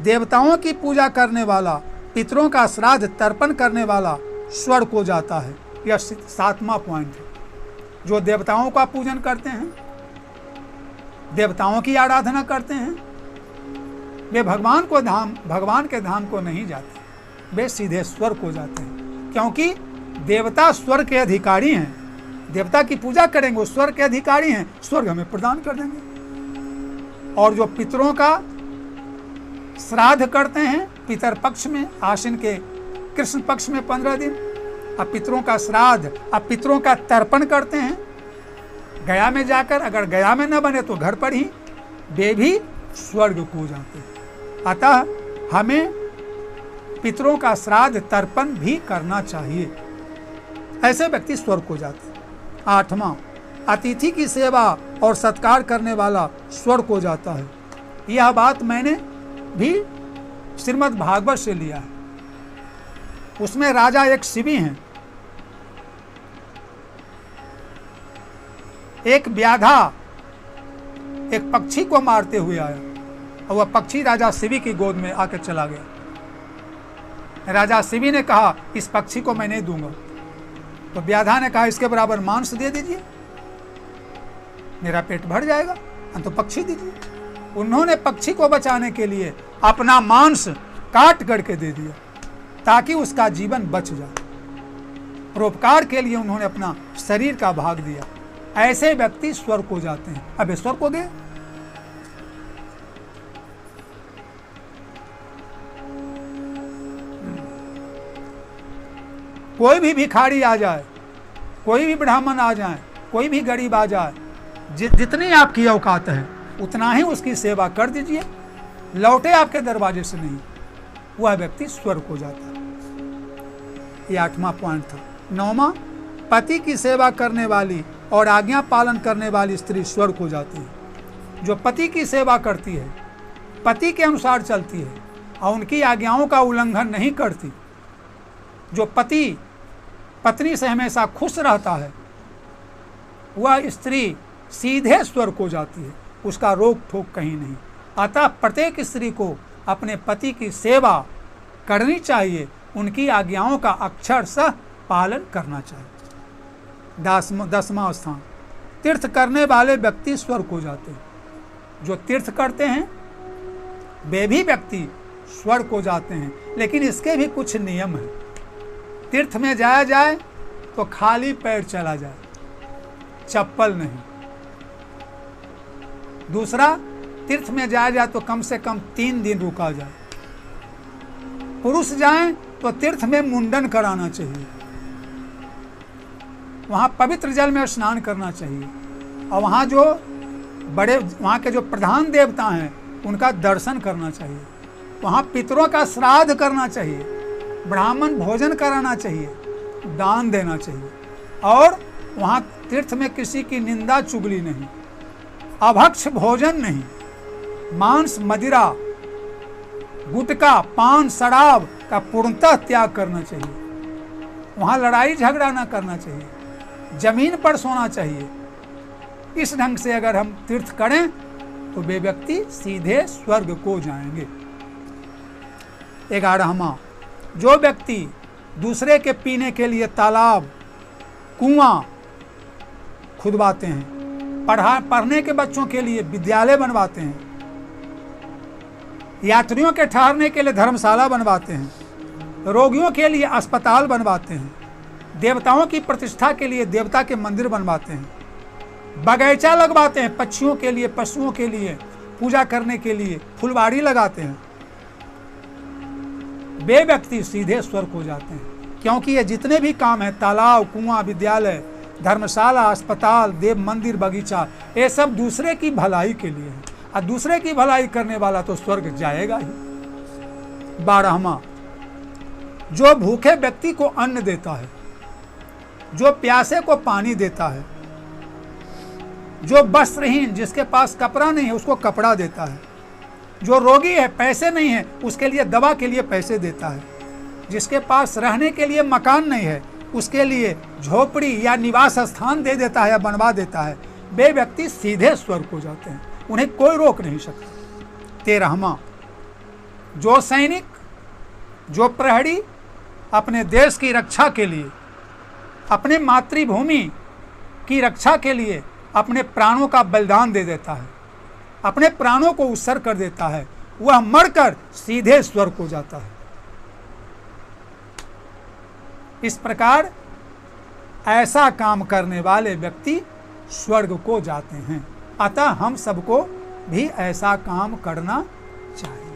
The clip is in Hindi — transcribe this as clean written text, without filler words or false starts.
देवताओं की पूजा करने वाला, पितरों का श्राद्ध तर्पण करने वाला स्वर्ग को जाता है। यह 7वां पॉइंट है। जो देवताओं का पूजन करते हैं, देवताओं की आराधना करते हैं, वे भगवान के धाम को नहीं जाते, वे सीधे स्वर्ग को जाते हैं, क्योंकि देवता स्वर्ग के अधिकारी हैं। देवता की पूजा करेंगे, वो स्वर्ग के अधिकारी हैं, स्वर्ग हमें प्रदान कर देंगे। और जो पितरों का श्राद्ध करते हैं पितर पक्ष में, आश्विन के कृष्ण पक्ष में 15 दिन, अब पितरों का श्राद्ध, अब पितरों का तर्पण करते हैं गया में जाकर, अगर गया में न बने तो घर पर ही, वे भी स्वर्ग को जाते हैं। अतः हमें पितरों का श्राद्ध तर्पण भी करना चाहिए, ऐसे व्यक्ति स्वर्ग को जाते हैं। 8वां, अतिथि की सेवा और सत्कार करने वाला स्वर्ग को जाता है। यह बात मैंने भी श्रीमद् भागवत से लिया है। उसमें राजा एक शिवी हैं, एक व्याधा एक पक्षी को मारते हुए आया और वह पक्षी राजा शिवी की गोद में आकर चला गया। राजा शिवी ने कहा इस पक्षी को मैं नहीं दूंगा, तो व्याधा ने कहा इसके बराबर मांस दे दीजिए, मेरा पेट भर जाएगा, तो पक्षी दीजिए। उन्होंने पक्षी को बचाने के लिए अपना मांस काट करके दे दिया ताकि उसका जीवन बच जाए। परोपकार के लिए उन्होंने अपना शरीर का भाग दिया। ऐसे व्यक्ति स्वर्ग को जाते हैं। अब स्वर्ग को गए, कोई भी भिखारी आ जाए, कोई भी ब्राह्मण आ जाए, कोई भी गरीब आ जाए, जितनी आपकी औकात है उतना ही उसकी सेवा कर दीजिए, लौटे आपके दरवाजे से नहीं, वह व्यक्ति स्वर्ग को जाता है। ये 8वां पॉइंट था। 9वां, पति की सेवा करने वाली और आज्ञा पालन करने वाली स्त्री स्वर्ग को जाती है। जो पति की सेवा करती है, पति के अनुसार चलती है और उनकी आज्ञाओं का उल्लंघन नहीं करती, जो पति पत्नी से हमेशा खुश रहता है, वह स्त्री सीधे स्वर्ग को जाती है, उसका रोक ठोक कहीं नहीं। अतः प्रत्येक स्त्री को अपने पति की सेवा करनी चाहिए, उनकी आज्ञाओं का अक्षरशः पालन करना चाहिए। 10वां स्थान, तीर्थ करने वाले व्यक्ति स्वर्ग को जाते हैं। जो तीर्थ करते हैं वे भी व्यक्ति स्वर्ग को जाते हैं, लेकिन इसके भी कुछ नियम हैं। तीर्थ में जाया जाए तो खाली पैर चला जाए, चप्पल नहीं। दूसरा, तीर्थ में जाया जाए तो कम से कम 3 दिन रुका जाए। पुरुष जाएं तो तीर्थ में मुंडन कराना चाहिए, वहाँ पवित्र जल में स्नान करना चाहिए, और वहाँ जो वहाँ के जो प्रधान देवता हैं उनका दर्शन करना चाहिए। वहाँ पितरों का श्राद्ध करना चाहिए, ब्राह्मण भोजन कराना चाहिए, दान देना चाहिए, और वहाँ तीर्थ में किसी की निंदा चुगली नहीं, अभक्ष भोजन नहीं, मांस मदिरा गुटखा पान शराब का पूर्णतः त्याग करना चाहिए। वहाँ लड़ाई झगड़ा ना करना चाहिए, जमीन पर सोना चाहिए। इस ढंग से अगर हम तीर्थ करें तो वे व्यक्ति सीधे स्वर्ग को जाएंगे। 11वां, जो व्यक्ति दूसरे के पीने के लिए तालाब कुआं खुदवाते हैं, पढ़ने के बच्चों के लिए विद्यालय बनवाते हैं, यात्रियों के ठहरने के लिए धर्मशाला बनवाते हैं, रोगियों के लिए अस्पताल बनवाते हैं, देवताओं की प्रतिष्ठा के लिए देवता के मंदिर बनवाते हैं, बगीचा लगवाते हैं, पक्षियों के लिए पशुओं के लिए पूजा करने के लिए फुलवाड़ी लगाते हैं, वे व्यक्ति सीधे स्वर्ग हो जाते हैं। क्योंकि ये जितने भी काम हैं, तालाब कुआं विद्यालय धर्मशाला अस्पताल देव मंदिर बगीचा, ये सब दूसरे की भलाई के लिए है, और दूसरे की भलाई करने वाला तो स्वर्ग जाएगा ही। 12वां, जो भूखे व्यक्ति को अन्न देता है, जो प्यासे को पानी देता है, जो वस्त्रहीन जिसके पास कपड़ा नहीं है उसको कपड़ा देता है, जो रोगी है पैसे नहीं है उसके लिए दवा के लिए पैसे देता है, जिसके पास रहने के लिए मकान नहीं है उसके लिए झोपड़ी या निवास स्थान दे देता है या बनवा देता है, वे व्यक्ति सीधे स्वर्ग को जाते हैं, उन्हें कोई रोक नहीं सकता। 13वां, जो सैनिक, जो प्रहरी अपने देश की रक्षा के लिए, अपने मातृभूमि की रक्षा के लिए अपने प्राणों का बलिदान दे देता है, अपने प्राणों को उत्सर्ग कर देता है, वह मरकर सीधे स्वर्ग को जाता है। इस प्रकार ऐसा काम करने वाले व्यक्ति स्वर्ग को जाते हैं। अतः हम सबको भी ऐसा काम करना चाहिए।